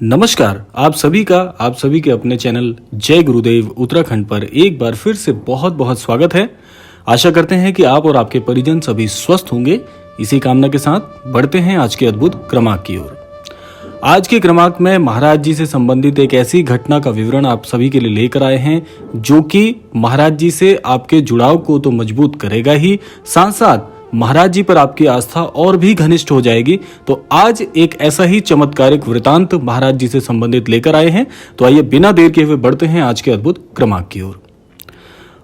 नमस्कार, आप सभी के अपने चैनल जय गुरुदेव उत्तराखंड पर एक बार फिर से बहुत बहुत स्वागत है। आशा करते हैं कि आप और आपके परिजन सभी स्वस्थ होंगे। इसी कामना के साथ बढ़ते हैं आज के अद्भुत क्रमांक की ओर। आज के क्रमांक में महाराज जी से संबंधित एक ऐसी घटना का विवरण आप सभी के लिए लेकर आए हैं जो कि महाराज जी से आपके जुड़ाव को तो मजबूत करेगा ही, साथ साथ महाराज जी पर आपकी आस्था और भी घनिष्ठ हो जाएगी। तो आज एक ऐसा ही चमत्कारिक वृतांत महाराज जी से संबंधित लेकर आए हैं। तो आइए बिना देर के हुए बढ़ते हैं आज के अद्भुत क्रमांक की ओर।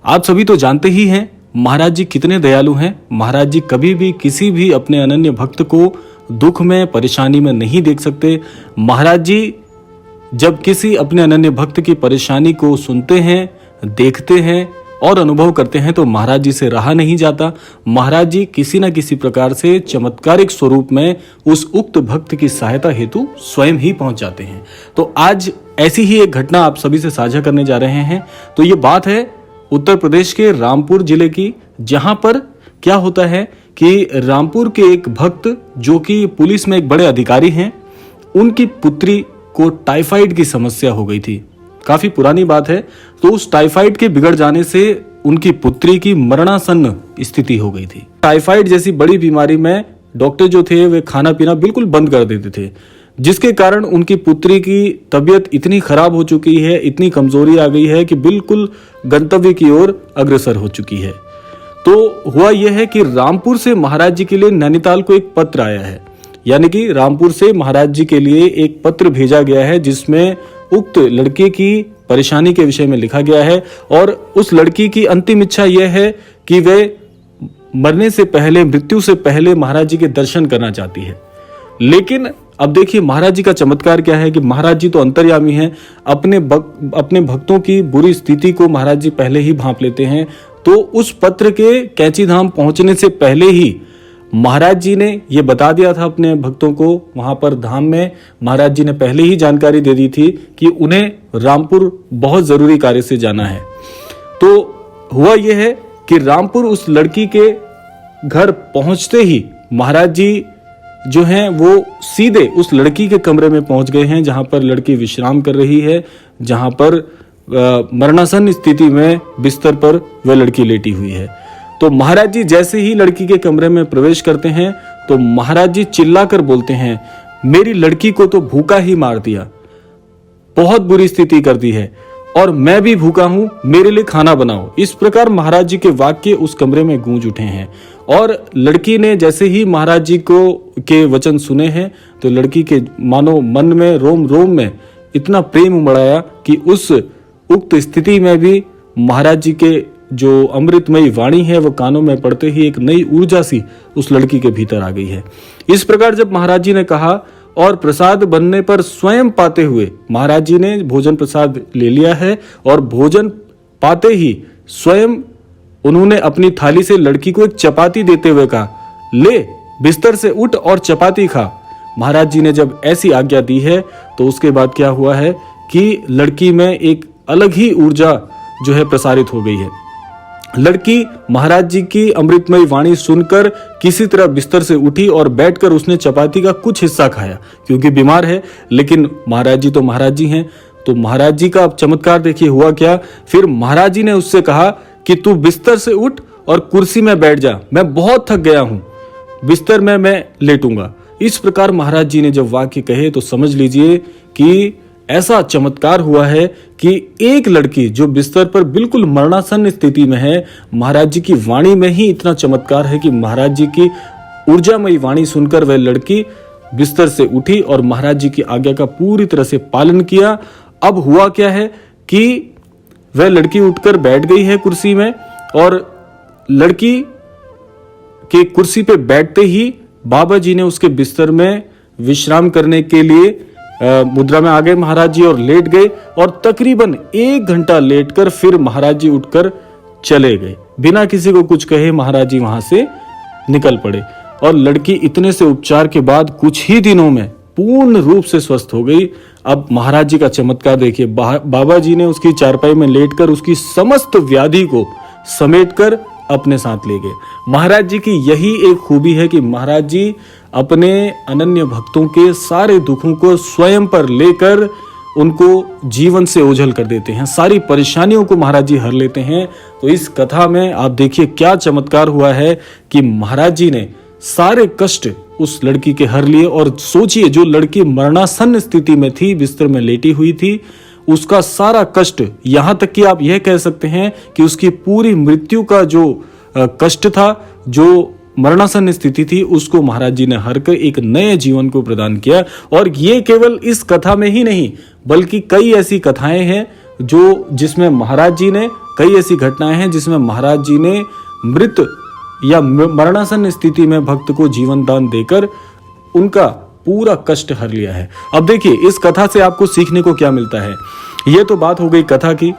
आप सभी तो जानते ही हैं महाराज जी कितने दयालु हैं। महाराज जी कभी भी किसी भी अपने अनन्य भक्त को दुख में, परेशानी में नहीं देख सकते। महाराज जी जब किसी अपने अनन्य भक्त की परेशानी को सुनते हैं, देखते हैं और अनुभव करते हैं तो महाराज जी से रहा नहीं जाता। महाराज जी किसी न किसी प्रकार से चमत्कारिक स्वरूप में उस उक्त भक्त की सहायता हेतु स्वयं ही पहुंच जाते हैं। तो आज ऐसी ही एक घटना आप सभी से साझा करने जा रहे हैं। तो ये बात है उत्तर प्रदेश के रामपुर जिले की, जहां पर क्या होता है कि रामपुर के एक भक्त जो कि पुलिस में एक बड़े अधिकारी हैं, उनकी पुत्री को टाइफाइड की समस्या हो गई थी। काफी पुरानी बात है। तो उस टाइफाइड के बिगड़ जाने से उनकी पुत्री की मरणासन्न स्थिति हो गई थी। टाइफाइड जैसी बड़ी बीमारी में डॉक्टर जो थे वे खाना पीना बिल्कुल बंद कर देते थे, जिसके कारण उनकी पुत्री की तबीयत इतनी खराब हो चुकी है, इतनी कमजोरी आ गई है कि बिल्कुल गंतव्य की ओर अग्रसर हो चुकी है। तो हुआ यह है कि रामपुर से महाराज जी के लिए नैनीताल को एक पत्र आया है, यानी कि रामपुर से महाराज जी के लिए एक पत्र भेजा गया है जिसमें उक्त लड़के की परेशानी के विषय में लिखा गया है। और उस लड़की की अंतिम इच्छा यह है कि वे मरने से पहले, मृत्यु से पहले महाराज जी के दर्शन करना चाहती है। लेकिन अब देखिए महाराज जी का चमत्कार क्या है कि महाराज जी तो अंतर्यामी हैं। अपने भक्तों की बुरी स्थिति को महाराज जी पहले ही भांप लेते हैं। तो उस पत्र के कैंची धाम पहुंचने से पहले ही महाराज जी ने ये बता दिया था अपने भक्तों को। वहां पर धाम में महाराज जी ने पहले ही जानकारी दे दी थी कि उन्हें रामपुर बहुत जरूरी कार्य से जाना है। तो हुआ यह है कि रामपुर उस लड़की के घर पहुंचते ही महाराज जी जो हैं वो सीधे उस लड़की के कमरे में पहुंच गए हैं, जहां पर लड़की विश्राम कर रही है, जहां पर मरणासन्न स्थिति में बिस्तर पर वह लड़की लेटी हुई है। तो महाराज जी जैसे ही लड़की के कमरे में प्रवेश करते हैं तो महाराज जी चिल्लाकर बोलते हैं, मेरी लड़की को तो भूखा ही मार दिया, बहुत बुरी स्थिति कर दी है और मैं भी भूखा हूं, मेरे लिए खाना बनाओ। इस प्रकार महाराज जी के वाक्य उस कमरे में गूंज उठे हैं। और लड़की ने जैसे ही महाराज जी के वचन सुने हैं तो लड़की के मानो मन में, रोम रोम में इतना प्रेम उमड़ कि उस उक्त स्थिति में भी महाराज जी के जो अमृतमयी वाणी है वो कानों में पड़ते ही एक नई ऊर्जा सी उस लड़की के भीतर आ गई है। इस प्रकार जब महाराज जी ने कहा और प्रसाद बनने पर स्वयं पाते हुए महाराज जी ने भोजन प्रसाद ले लिया है और भोजन पाते ही स्वयं उन्होंने अपनी थाली से लड़की को एक चपाती देते हुए कहा, ले बिस्तर से उठ और चपाती खा। महाराज जी ने जब ऐसी आज्ञा दी है तो उसके बाद क्या हुआ है कि लड़की में एक अलग ही ऊर्जा जो है प्रसारित हो गई है। लड़की महाराज जी की अमृतमयी वाणी सुनकर किसी तरह बिस्तर से उठी और बैठकर उसने चपाती का कुछ हिस्सा खाया, क्योंकि बीमार है। लेकिन महाराज जी तो महाराज जी हैं। तो महाराज जी का चमत्कार देखिए हुआ क्या। फिर महाराज जी ने उससे कहा कि तू बिस्तर से उठ और कुर्सी में बैठ जा, मैं बहुत थक गया हूं, बिस्तर में मैं लेटूंगा। इस प्रकार महाराज जी ने जब वाक्य कहे तो समझ लीजिए कि ऐसा चमत्कार हुआ है कि एक लड़की जो बिस्तर पर बिल्कुल मरणासन्न स्थिति में है, महाराज जी की वाणी में ही इतना चमत्कार है कि महाराज जी की ऊर्जामयी वाणी सुनकर वह लड़की बिस्तर से उठी और महाराज जी की आज्ञा का पूरी तरह से पालन किया। अब हुआ क्या है कि वह लड़की उठकर बैठ गई है कुर्सी में और लड़की के कुर्सी पे बैठते ही बाबा जी ने उसके बिस्तर में विश्राम करने के लिए मुद्रा में आ गए महाराज जी और लेट गए। और तकरीबन 1 घंटा लेटकर फिर महाराज जी उठकर चले गए। बिना किसी को कुछ कहे महाराज जी वहां से निकल पड़े और लड़की इतने से उपचार के बाद कुछ ही दिनों में पूर्ण रूप से स्वस्थ हो गई। अब महाराज जी का चमत्कार देखिए, बाबा जी ने उसकी चारपाई में लेटकर उसकी समस्त व्याधि को समेटकर अपने साथ ले गए। महाराज जी की यही एक खूबी है कि महाराज जी अपने अनन्य भक्तों के सारे दुखों को स्वयं पर लेकर उनको जीवन से ओझल कर देते हैं, सारी परेशानियों को महाराज जी हर लेते हैं। तो इस कथा में आप देखिए क्या चमत्कार हुआ है कि महाराज जी ने सारे कष्ट उस लड़की के हर लिए। और सोचिए, जो लड़की मरणासन्न स्थिति में थी, बिस्तर में लेटी हुई थी, उसका सारा कष्ट, यहां तक कि आप यह कह सकते हैं कि उसकी पूरी मृत्यु का जो कष्ट था, जो मरणासन्न स्थिति थी, उसको महाराज जी ने हर कर एक नए जीवन को प्रदान किया। और ये केवल इस कथा में ही नहीं, बल्कि कई ऐसी कथाएं हैं जिसमें महाराज जी ने, कई ऐसी घटनाएं हैं जिसमें महाराज जी ने मृत या मरणासन्न स्थिति में भक्त को जीवन दान देकर उनका पूरा कष्ट हर लिया है। अब देखिए इस कथा से आपको सीखने को क्या मिलता है। ये तो बात हो गई कथा की,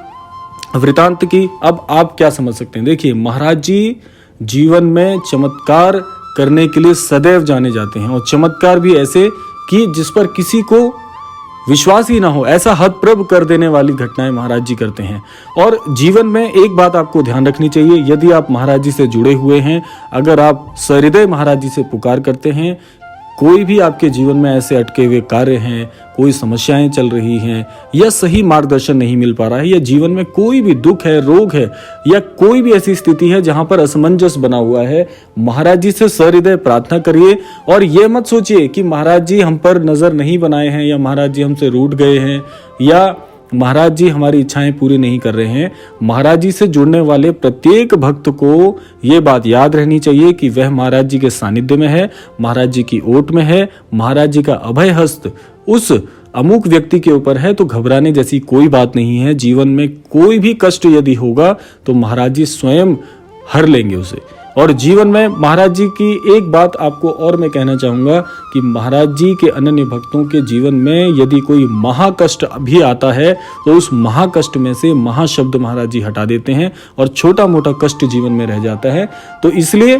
वृतांत की। अब आप क्या समझ सकते हैं। देखिए, महाराज जी जीवन में चमत्कार करने के लिए सदैव जाने जाते हैं, और चमत्कार भी ऐसे कि जिस पर किसी को विश्वास ही ना हो, ऐसा हतप्रभ कर देने वाली घटनाएं महाराज जी करते हैं। और जीवन में एक बात आपको ध्यान रखनी चाहिए, यदि आप महाराज जी से जुड़े हुए हैं, अगर आप सहृदय महाराज जी से पुकार करते हैं, कोई भी आपके जीवन में ऐसे अटके हुए कार्य हैं, कोई समस्याएं चल रही हैं, या सही मार्गदर्शन नहीं मिल पा रहा है, या जीवन में कोई भी दुख है, रोग है, या कोई भी ऐसी स्थिति है जहां पर असमंजस बना हुआ है, महाराज जी से सहृदय प्रार्थना करिए। और ये मत सोचिए कि महाराज जी हम पर नजर नहीं बनाए हैं, या महाराज जी हमसे रूठ गए हैं, या महाराज जी हमारी इच्छाएं पूरी नहीं कर रहे हैं। महाराज जी से जुड़ने वाले प्रत्येक भक्त को ये बात याद रहनी चाहिए कि वह महाराज जी के सानिध्य में है, महाराज जी की ओट में है, महाराज जी का अभय हस्त उस अमुक व्यक्ति के ऊपर है। तो घबराने जैसी कोई बात नहीं है। जीवन में कोई भी कष्ट यदि होगा तो महाराज जी स्वयं हर लेंगे उसे। और जीवन में महाराज जी की एक बात आपको और मैं कहना चाहूंगा कि महाराज जी के अनन्य भक्तों के जीवन में यदि कोई महाकष्ट भी आता है तो उस महाकष्ट में से महाशब्द महाराज जी हटा देते हैं और छोटा मोटा कष्ट जीवन में रह जाता है। तो इसलिए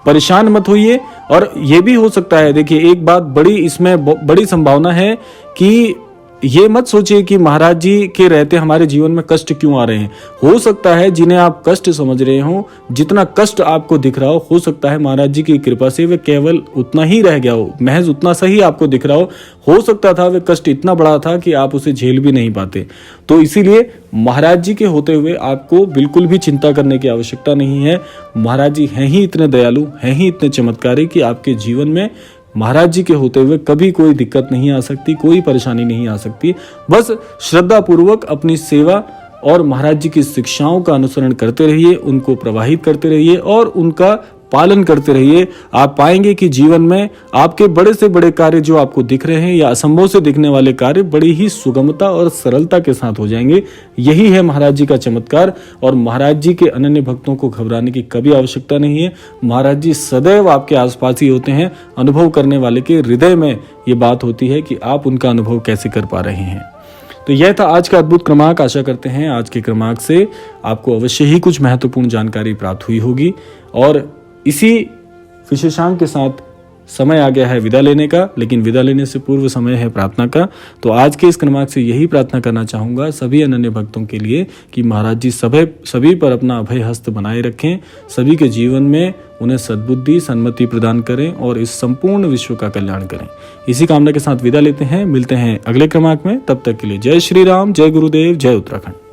परेशान मत होइए। और ये भी हो सकता है, देखिए एक बात इसमें बड़ी संभावना है कि ये मत सोचिए कि महाराज जी के रहते हमारे जीवन में कष्ट क्यों आ रहे हैं। हो सकता है जिन्हें आप कष्ट समझ रहे हो, जितना कष्ट आपको दिख रहा हो सकता है महाराज जी की कृपा से वे केवल उतना ही रह गया हो, महज उतना सही आपको दिख रहा हो सकता था वे कष्ट इतना बड़ा था कि आप उसे झेल भी नहीं पाते। तो इसीलिए महाराज जी के होते हुए आपको बिल्कुल भी चिंता करने की आवश्यकता नहीं है। महाराज जी हैं ही इतने दयालु, हैं ही इतने चमत्कारी कि आपके जीवन में महाराज जी के होते हुए कभी कोई दिक्कत नहीं आ सकती, कोई परेशानी नहीं आ सकती। बस श्रद्धा पूर्वक अपनी सेवा और महाराज जी की शिक्षाओं का अनुसरण करते रहिए, उनको प्रवाहित करते रहिए और उनका पालन करते रहिए। आप पाएंगे कि जीवन में आपके बड़े से बड़े कार्य जो आपको दिख रहे हैं या असंभव से दिखने वाले कार्य बड़ी ही सुगमता और सरलता के साथ हो जाएंगे। यही है महाराज जी का चमत्कार। और महाराज जी के अनन्य भक्तों को घबराने की कभी आवश्यकता नहीं है। महाराज जी सदैव आपके आसपास ही होते हैं। अनुभव करने वाले के हृदय में ये बात होती है कि आप उनका अनुभव कैसे कर पा रहे हैं। तो यह था आज का अद्भुत क्रमांक। आशा करते हैं आज के क्रमांक से आपको अवश्य ही कुछ महत्वपूर्ण जानकारी प्राप्त हुई होगी। और इसी विशेषांक के साथ समय आ गया है विदा लेने का, लेकिन विदा लेने से पूर्व समय है प्रार्थना का। तो आज के इस क्रमांक से यही प्रार्थना करना चाहूँगा सभी अनन्य भक्तों के लिए कि महाराज जी सभी पर अपना अभय हस्त बनाए रखें, सभी के जीवन में उन्हें सद्बुद्धि सन्मति प्रदान करें और इस संपूर्ण विश्व का कल्याण करें। इसी कामना के साथ विदा लेते हैं, मिलते हैं अगले क्रमांक में। तब तक के लिए जय श्री राम, जय गुरुदेव, जय उत्तराखंड।